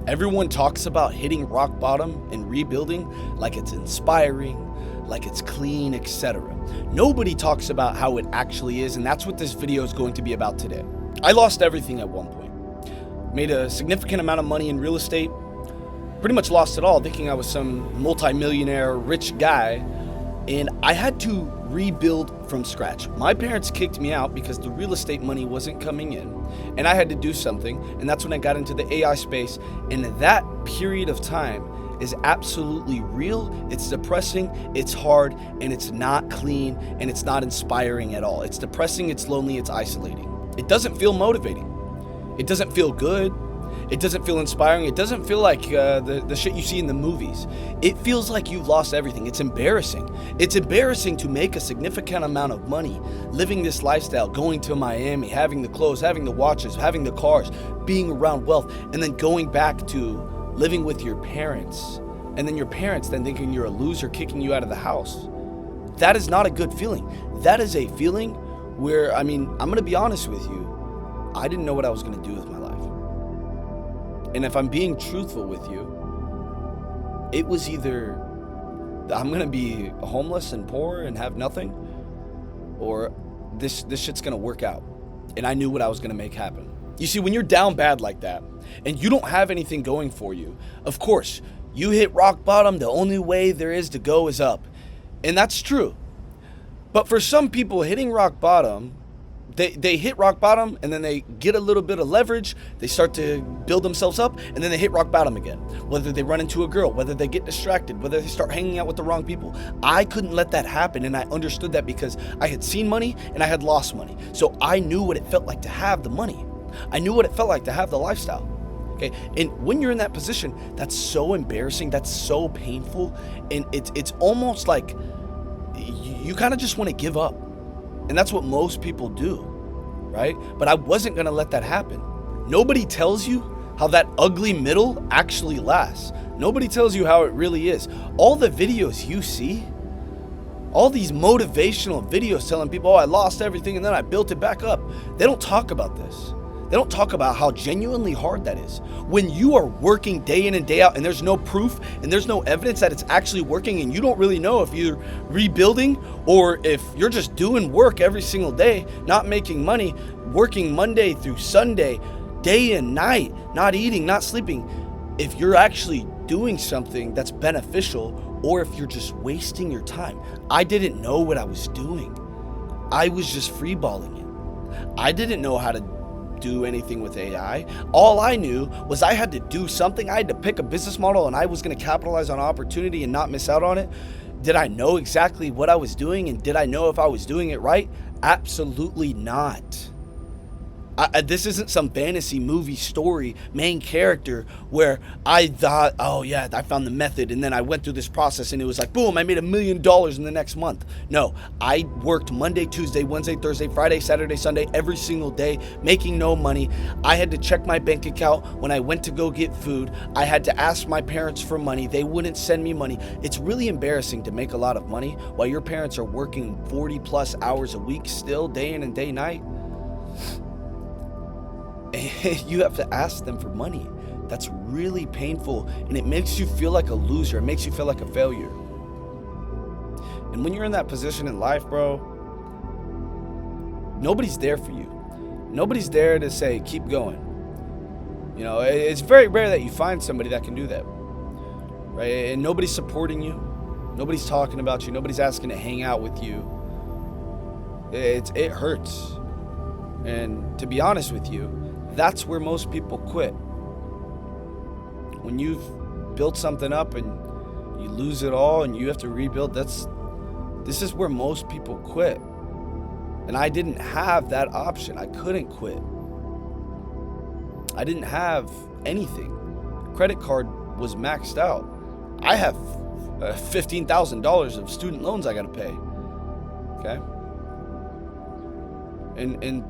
Everyone talks about hitting rock bottom and rebuilding like it's inspiring, like it's clean, etc. Nobody talks about how it actually is, and that's what this video is going to be about today. I lost everything at one point. Made a significant amount of money in real estate. Pretty much lost it all, thinking I was some multi-millionaire rich guy, and I had to rebuild from scratch. My parents kicked me out because the real estate money wasn't coming in, and I had to do something, and that's when I got into the AI space. And that period of time is absolutely real. It's depressing, it's hard, and it's not clean, and it's not inspiring at all. It's depressing, it's lonely, it's isolating. It doesn't feel motivating. It doesn't feel good. It doesn't feel inspiring. It doesn't feel like the shit you see in the movies. It feels like you've lost everything. It's embarrassing. It's embarrassing to make a significant amount of money, living this lifestyle, going to Miami, having the clothes, having the watches, having the cars, being around wealth, and then going back to living with your parents. And then your parents then thinking you're a loser, kicking you out of the house. That is not a good feeling. That is a feeling where, I'm going to be honest with you, I didn't know what I was going to do with my life. And if I'm being truthful with you, it was either I'm gonna be homeless and poor and have nothing, or this shit's gonna work out. And I knew what I was gonna make happen. You see, when you're down bad like that, and you don't have anything going for you, of course, you hit rock bottom, the only way there is to go is up. And that's true. But for some people, hitting rock bottom, They hit rock bottom, and then they get a little bit of leverage, they start to build themselves up, and then they hit rock bottom again. Whether they run into a girl, whether they get distracted, whether they start hanging out with the wrong people. I couldn't let that happen, and I understood that because I had seen money and I had lost money. So I knew what it felt like to have the money. I knew what it felt like to have the lifestyle. Okay, and when you're in that position, that's so embarrassing, that's so painful, and it's almost like you kind of just want to give up. And that's what most people do, right? But I wasn't gonna let that happen. Nobody tells you how that ugly middle actually lasts. Nobody tells you how it really is. All the videos you see, all these motivational videos telling people, oh, I lost everything and then I built it back up. They don't talk about this. They don't talk about how genuinely hard that is. When you are working day in and day out and there's no proof and there's no evidence that it's actually working, and you don't really know if you're rebuilding or if you're just doing work every single day, not making money, working Monday through Sunday, day and night, not eating, not sleeping, if you're actually doing something that's beneficial or if you're just wasting your time. I didn't know what I was doing. I was just freeballing it. I didn't know how to do anything with AI. All I knew was I had to do something. I had to pick a business model, and I was going to capitalize on opportunity and not miss out on it. Did I know exactly what I was doing, and did I know if I was doing it right? Absolutely not. This isn't some fantasy movie story main character where I thought, oh yeah, I found the method, and then I went through this process and it was like, boom, I made $1 million in the next month. No, I worked Monday, Tuesday, Wednesday, Thursday, Friday, Saturday, Sunday, every single day, making no money. I had to check my bank account when I went to go get food. I had to ask my parents for money. They wouldn't send me money. It's really embarrassing to make a lot of money while your parents are working 40 plus hours a week still, day in and day night. You have to ask them for money. That's really painful, and it makes you feel like a loser. It makes you feel like a failure. And when you're in that position in life, bro, nobody's there for you. Nobody's there to say, keep going. You know, it's very rare that you find somebody that can do that, right? And nobody's supporting you. Nobody's talking about you. Nobody's asking to hang out with you. It hurts. And to be honest with you, that's where most people quit. When you've built something up and you lose it all and you have to rebuild, this is where most people quit. And I didn't have that option. I couldn't quit. I didn't have anything. Credit card was maxed out. I have $15,000 of student loans I gotta pay. Okay? And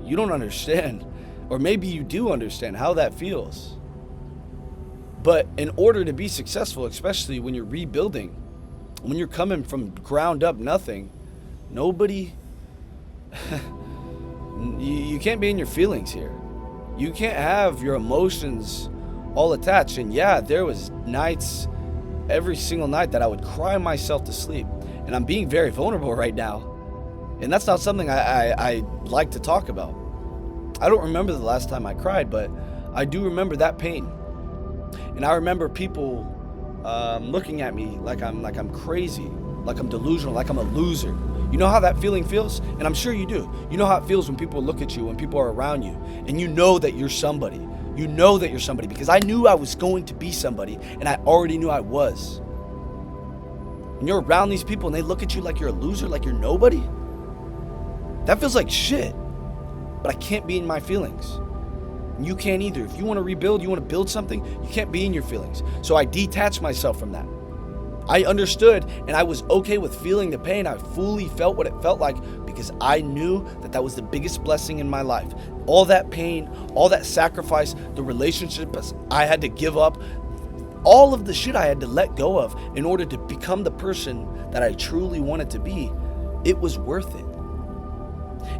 you don't understand, or maybe you do understand how that feels. But in order to be successful, especially when you're rebuilding, when you're coming from ground up nothing, nobody, you can't be in your feelings here. You can't have your emotions all attached. And yeah, there was nights, every single night, that I would cry myself to sleep. And I'm being very vulnerable right now. And that's not something I like to talk about. I don't remember the last time I cried, but I do remember that pain. And I remember people looking at me like I'm crazy, like I'm delusional, like I'm a loser. You know how that feeling feels? And I'm sure you do. You know how it feels when people look at you, when people are around you, and you know that you're somebody. You know that you're somebody, because I knew I was going to be somebody, and I already knew I was. And you're around these people and they look at you like you're a loser, like you're nobody. That feels like shit. But I can't be in my feelings. And you can't either. If you want to rebuild, you want to build something, you can't be in your feelings. So I detached myself from that. I understood, and I was okay with feeling the pain. I fully felt what it felt like, because I knew that that was the biggest blessing in my life. All that pain, all that sacrifice, the relationships I had to give up, all of the shit I had to let go of in order to become the person that I truly wanted to be, it was worth it.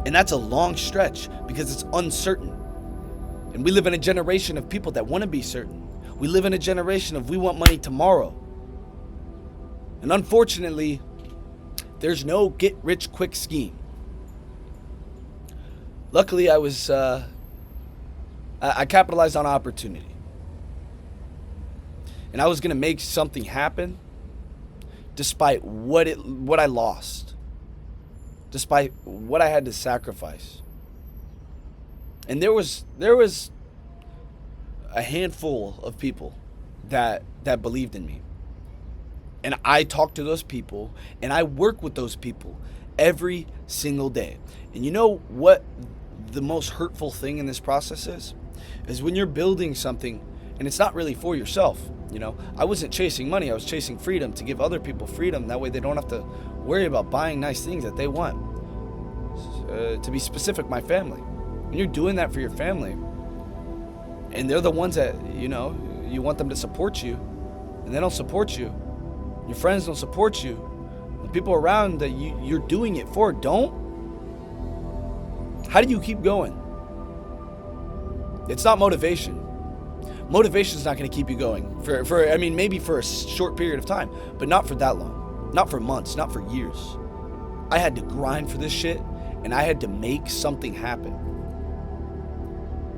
And that's a long stretch, because it's uncertain. And we live in a generation of people that want to be certain. We live in a generation of we want money tomorrow. And unfortunately, there's no get-rich-quick scheme. Luckily, I capitalized on opportunity. And I was going to make something happen despite what I lost, despite what I had to sacrifice. And there was a handful of people that believed in me. And I talk to those people, and I work with those people every single day. And you know what the most hurtful thing in this process is when you're building something and it's not really for yourself. You know, I wasn't chasing money. I was chasing freedom, to give other people freedom. That way they don't have to worry about buying nice things that they want. To be specific, my family. When you're doing that for your family, and they're the ones that, you know, you want them to support you, and they don't support you, your friends don't support you, the people around that you're doing it for don't, how do you keep going? It's not motivation. Motivation is not going to keep you going for maybe for a short period of time, but not for that long, not for months, not for years. I had to grind for this shit, and I had to make something happen.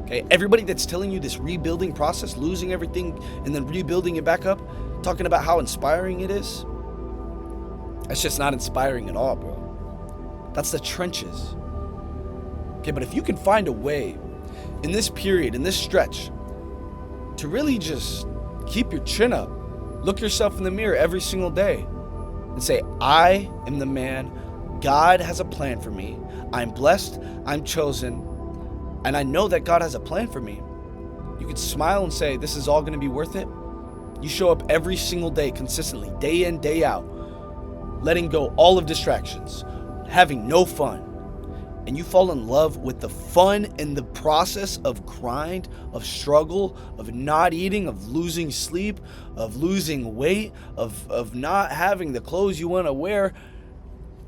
Okay, everybody that's telling you this rebuilding process, losing everything and then rebuilding it back up, talking about how inspiring it is, that's just not inspiring at all, bro. That's the trenches. Okay, but if you can find a way in this period, in this stretch, to really just keep your chin up, look yourself in the mirror every single day and say, I am the man. God has a plan for me. I'm blessed. I'm chosen. And I know that God has a plan for me. You could smile and say, this is all going to be worth it. You show up every single day consistently, day in, day out, letting go all of distractions, having no fun. And you fall in love with the fun and the process of grind, of struggle, of not eating, of losing sleep, of losing weight, of not having the clothes you want to wear.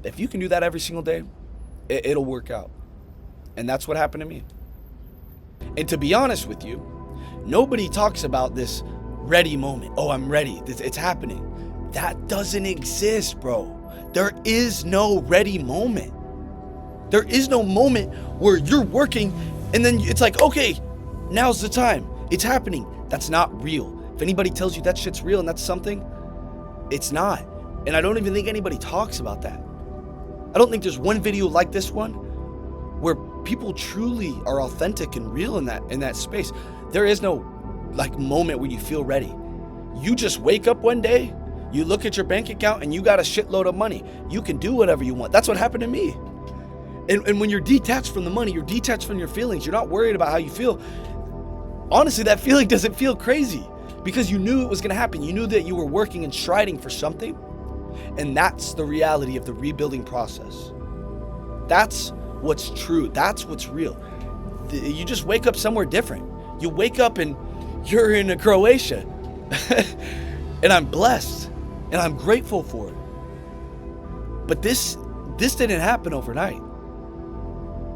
If you can do that every single day, it'll work out. And that's what happened to me. And to be honest with you, nobody talks about this ready moment. Oh, I'm ready. It's happening. That doesn't exist, bro. There is no ready moment. There is no moment where you're working and then it's like, okay, now's the time. It's happening. That's not real. If anybody tells you that shit's real and that's something, it's not. And I don't even think anybody talks about that. I don't think there's one video like this one where people truly are authentic and real in that space. There is no like moment where you feel ready. You just wake up one day, you look at your bank account and you got a shitload of money. You can do whatever you want. That's what happened to me. And when you're detached from the money, you're detached from your feelings, you're not worried about how you feel. Honestly, that feeling doesn't feel crazy because you knew it was going to happen. You knew that you were working and striding for something. And that's the reality of the rebuilding process. That's what's true. That's what's real. You just wake up somewhere different. You wake up and you're in Croatia. And I'm blessed. And I'm grateful for it. But this didn't happen overnight.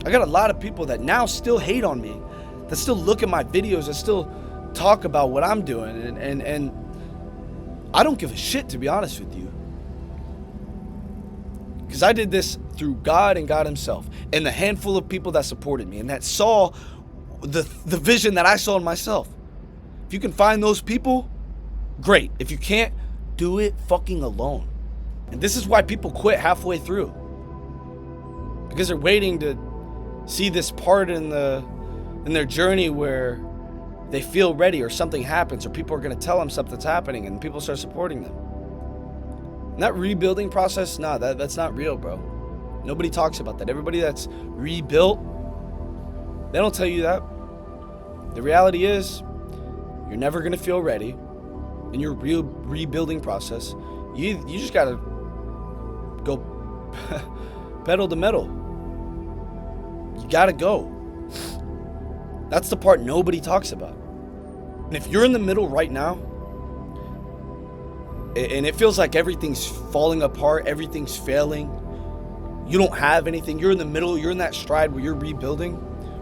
I got a lot of people that now still hate on me, that still look at my videos, that still talk about what I'm doing, and I don't give a shit, to be honest with you. Because I did this through God and God himself and the handful of people that supported me and that saw the vision that I saw in myself. If you can find those people, great. If you can't, do it fucking alone. And this is why people quit halfway through. Because they're waiting to see this part in their journey where they feel ready or something happens or people are going to tell them something's happening and people start supporting them. And that rebuilding process, nah, that's not real, bro. Nobody talks about that. Everybody that's rebuilt, they don't tell you that. The reality is, you're never going to feel ready in your real rebuilding process. You just got to go pedal to metal. You got to go. That's the part nobody talks about. And if you're in the middle right now, and it feels like everything's falling apart, everything's failing, you don't have anything, you're in the middle, you're in that stride where you're rebuilding,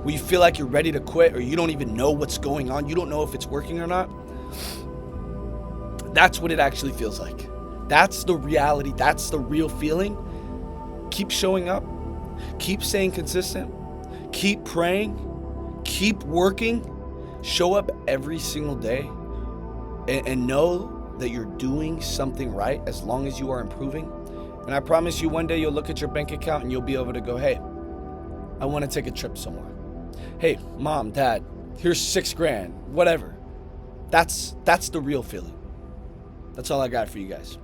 where you feel like you're ready to quit or you don't even know what's going on, you don't know if it's working or not, that's what it actually feels like. That's the reality, that's the real feeling. Keep showing up, keep staying consistent, keep praying, keep working, show up every single day, and know that you're doing something right as long as you are improving. And I promise you one day you'll look at your bank account and you'll be able to go, hey, I want to take a trip somewhere. Hey, mom, dad, here's $6,000, whatever. That's the real feeling. That's all I got for you guys.